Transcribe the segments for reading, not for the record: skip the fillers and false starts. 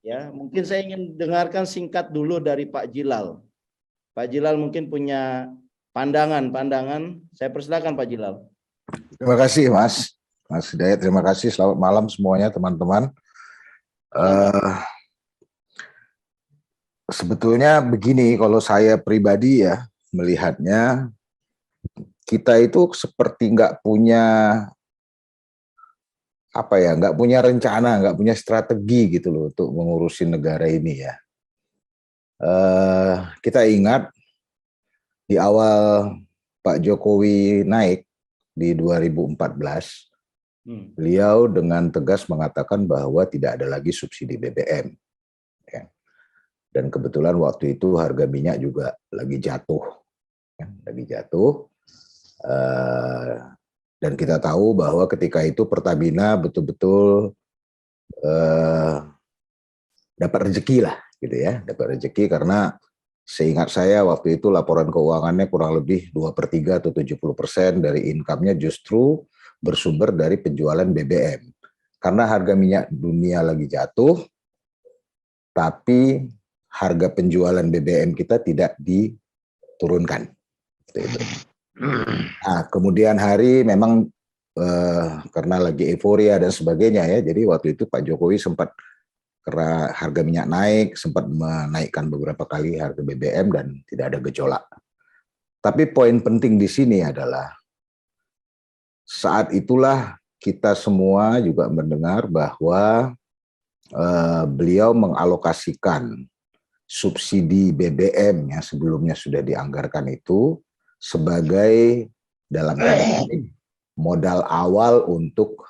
Ya, mungkin saya ingin dengarkan singkat dulu dari Pak Jilal. Pak Jilal mungkin punya pandangan. Saya persilakan Pak Jilal. Terima kasih Mas Hidayat, terima kasih. Selamat malam semuanya teman-teman. Sebetulnya begini, kalau saya pribadi ya melihatnya, kita itu seperti nggak punya nggak punya rencana, nggak punya strategi gitu loh untuk mengurusi negara ini ya. Kita ingat di awal Pak Jokowi naik di 2014, beliau dengan tegas mengatakan bahwa tidak ada lagi subsidi BBM. Ya. Dan kebetulan waktu itu harga minyak juga lagi jatuh. Ya, lagi jatuh. Dan kita tahu bahwa ketika itu Pertamina betul-betul dapat rezeki lah, gitu ya, dapat rezeki karena seingat saya waktu itu laporan keuangannya kurang lebih 2/3 atau 70% dari income-nya justru bersumber dari penjualan BBM. Karena harga minyak dunia lagi jatuh, tapi harga penjualan BBM kita tidak diturunkan. Nah, kemudian hari memang karena lagi euforia dan sebagainya ya, jadi waktu itu Pak Jokowi sempat, karena harga minyak naik, sempat menaikkan beberapa kali harga BBM dan tidak ada gejolak. Tapi poin penting di sini adalah saat itulah kita semua juga mendengar bahwa beliau mengalokasikan subsidi BBM yang sebelumnya sudah dianggarkan itu sebagai dalam modal awal untuk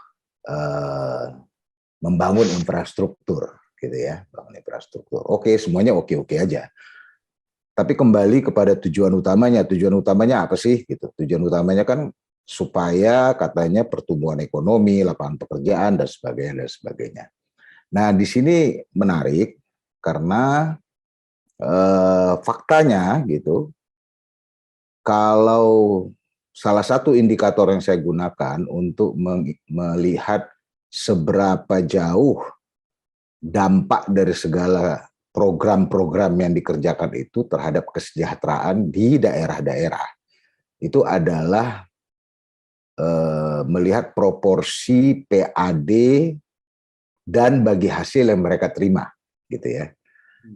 membangun infrastruktur, gitu ya, bangun infrastruktur. Oke, semuanya oke-oke aja. Tapi kembali kepada tujuan utamanya. Tujuan utamanya apa sih? Gitu. Tujuan utamanya kan supaya katanya pertumbuhan ekonomi, lapangan pekerjaan dan sebagainya dan sebagainya. Nah, di sini menarik karena faktanya gitu, kalau salah satu indikator yang saya gunakan untuk melihat seberapa jauh dampak dari segala program-program yang dikerjakan itu terhadap kesejahteraan di daerah-daerah, itu adalah melihat proporsi PAD dan bagi hasil yang mereka terima, gitu ya.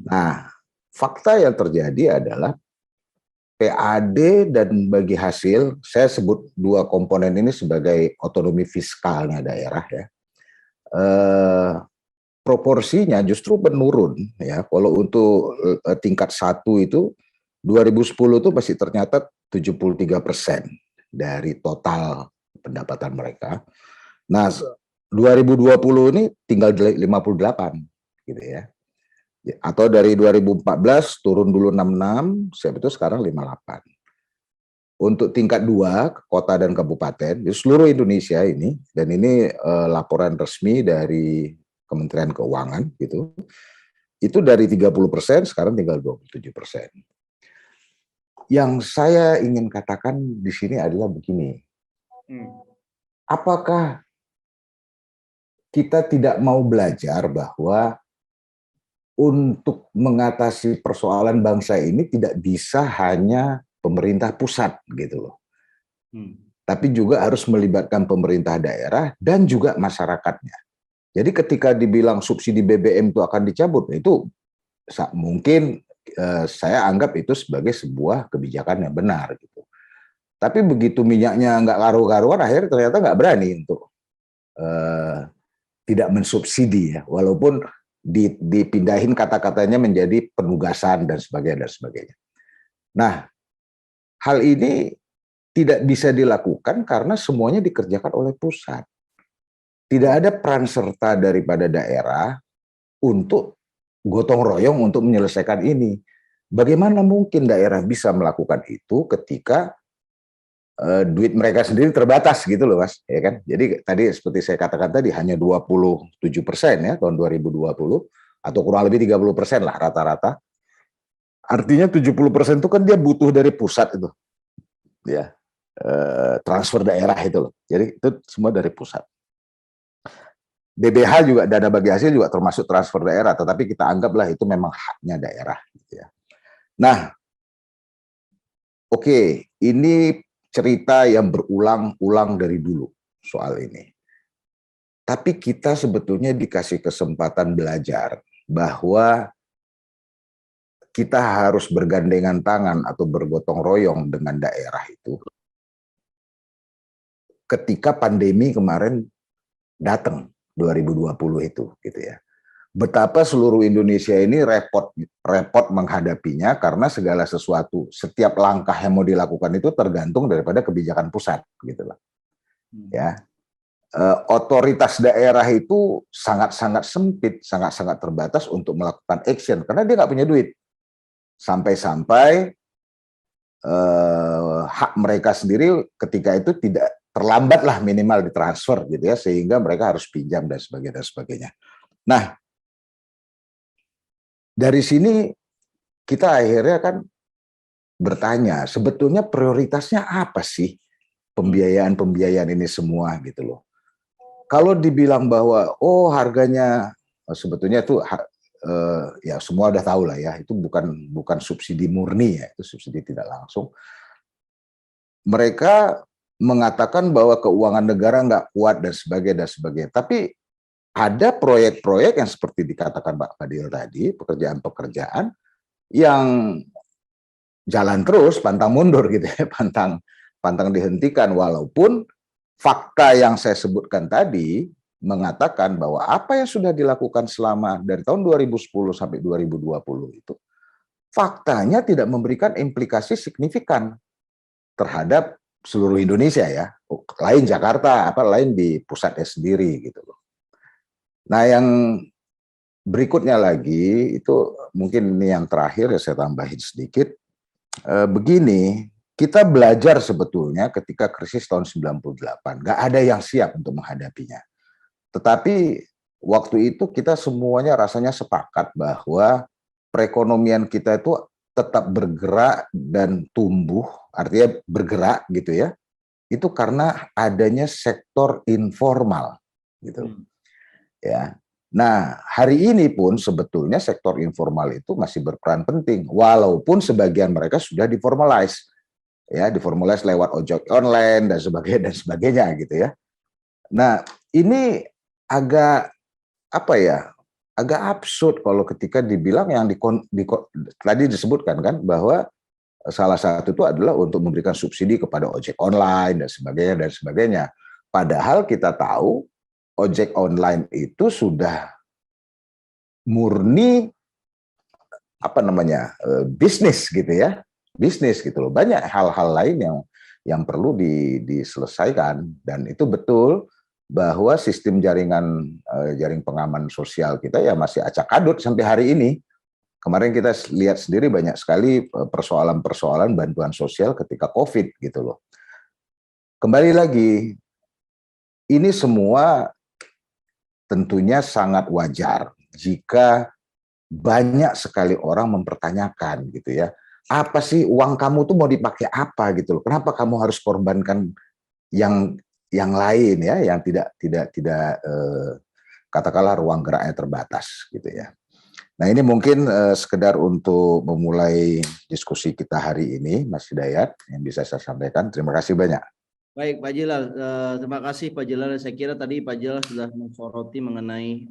Nah, fakta yang terjadi adalah PAD dan bagi hasil, saya sebut dua komponen ini sebagai otonomi fiskalnya daerah ya. Proporsinya justru menurun ya. Kalau untuk tingkat 1 itu 2010 itu masih ternyata 73% dari total pendapatan mereka. Nah, 2020 ini tinggal 58 gitu ya. Atau dari 2014 turun dulu 66, itu sekarang 58. Untuk tingkat 2, kota dan kabupaten, di seluruh Indonesia ini, dan ini laporan resmi dari Kementerian Keuangan, gitu, itu dari 30% sekarang tinggal 27%. Yang saya ingin katakan di sini adalah begini, apakah kita tidak mau belajar bahwa untuk mengatasi persoalan bangsa ini tidak bisa hanya pemerintah pusat gitu loh. Tapi juga harus melibatkan pemerintah daerah dan juga masyarakatnya. Jadi ketika dibilang subsidi BBM itu akan dicabut, itu mungkin saya anggap itu sebagai sebuah kebijakan yang benar gitu. Tapi begitu minyaknya nggak karu-karuan, akhirnya ternyata nggak berani untuk tidak mensubsidi ya, walaupun dipindahin kata-katanya menjadi penugasan dan sebagainya. Nah, hal ini tidak bisa dilakukan karena semuanya dikerjakan oleh pusat. Tidak ada peran serta daripada daerah untuk gotong royong untuk menyelesaikan ini. Bagaimana mungkin daerah bisa melakukan itu ketika duit mereka sendiri terbatas gitu loh Mas, ya kan? Jadi tadi seperti saya katakan tadi hanya 27% ya tahun 2020 atau kurang lebih 30% lah rata-rata. Artinya 70% itu kan dia butuh dari pusat itu. Ya. Transfer daerah itu loh. Jadi itu semua dari pusat. BBH juga, dana bagi hasil juga termasuk transfer daerah, tetapi kita anggaplah itu memang haknya daerah. Gitu ya. Nah, oke, ini cerita yang berulang-ulang dari dulu soal ini. Tapi kita sebetulnya dikasih kesempatan belajar bahwa kita harus bergandengan tangan atau bergotong royong dengan daerah itu. Ketika pandemi kemarin datang 2020 itu, gitu ya. Betapa seluruh Indonesia ini repot menghadapinya karena segala sesuatu, setiap langkah yang mau dilakukan itu tergantung daripada kebijakan pusat, gitu lah. Ya, otoritas daerah itu sangat-sangat sempit, sangat-sangat terbatas untuk melakukan action karena dia nggak punya duit. Sampai-sampai hak mereka sendiri ketika itu tidak terlambatlah minimal ditransfer, gitu ya, sehingga mereka harus pinjam dan sebagainya. Nah, dari sini kita akhirnya kan bertanya, sebetulnya prioritasnya apa sih pembiayaan ini semua, gitu loh. Kalau dibilang bahwa harganya sebetulnya itu ya semua udah tahu lah ya, itu bukan subsidi murni ya, itu subsidi tidak langsung. Mereka mengatakan bahwa keuangan negara nggak kuat dan sebagainya. Tapi ada proyek-proyek yang seperti dikatakan Pak Fadil tadi, pekerjaan-pekerjaan yang jalan terus, pantang mundur gitu ya, pantang dihentikan, walaupun fakta yang saya sebutkan tadi mengatakan bahwa apa yang sudah dilakukan selama dari tahun 2010 sampai 2020 itu faktanya tidak memberikan implikasi signifikan terhadap seluruh Indonesia ya, lain Jakarta, lain di pusatnya sendiri gitu loh. Nah, yang berikutnya lagi itu mungkin ini yang terakhir ya, saya tambahin sedikit. Begini, kita belajar sebetulnya ketika krisis tahun 98, nggak ada yang siap untuk menghadapinya. Tetapi waktu itu kita semuanya rasanya sepakat bahwa perekonomian kita itu tetap bergerak dan tumbuh, artinya bergerak gitu ya, itu karena adanya sektor informal gitu. Ya. Nah, hari ini pun sebetulnya sektor informal itu masih berperan penting, walaupun sebagian mereka sudah diformalize, ya, diformalize lewat ojek online dan sebagainya gitu ya. Nah, ini agak agak absurd kalau ketika dibilang yang tadi disebutkan kan bahwa salah satu itu adalah untuk memberikan subsidi kepada ojek online dan sebagainya. Padahal kita tahu ojek online itu sudah murni bisnis gitu ya, bisnis gitu loh. Banyak hal-hal lain yang perlu diselesaikan, dan itu betul bahwa sistem jaring pengaman sosial kita ya masih acak-adut sampai hari ini. Kemarin kita lihat sendiri banyak sekali persoalan-persoalan bantuan sosial ketika COVID gitu loh. Kembali lagi, ini semua tentunya sangat wajar jika banyak sekali orang mempertanyakan gitu ya, apa sih uang kamu tuh mau dipakai apa gitu loh? Kenapa kamu harus korbankan yang lain ya, yang tidak katakanlah ruang geraknya terbatas gitu ya. Nah, ini mungkin sekedar untuk memulai diskusi kita hari ini, Mas Hidayat, yang bisa saya sampaikan. Terima kasih banyak. Baik Pak Jilal, terima kasih Pak Jilal. Saya kira tadi Pak Jilal sudah mensoroti mengenai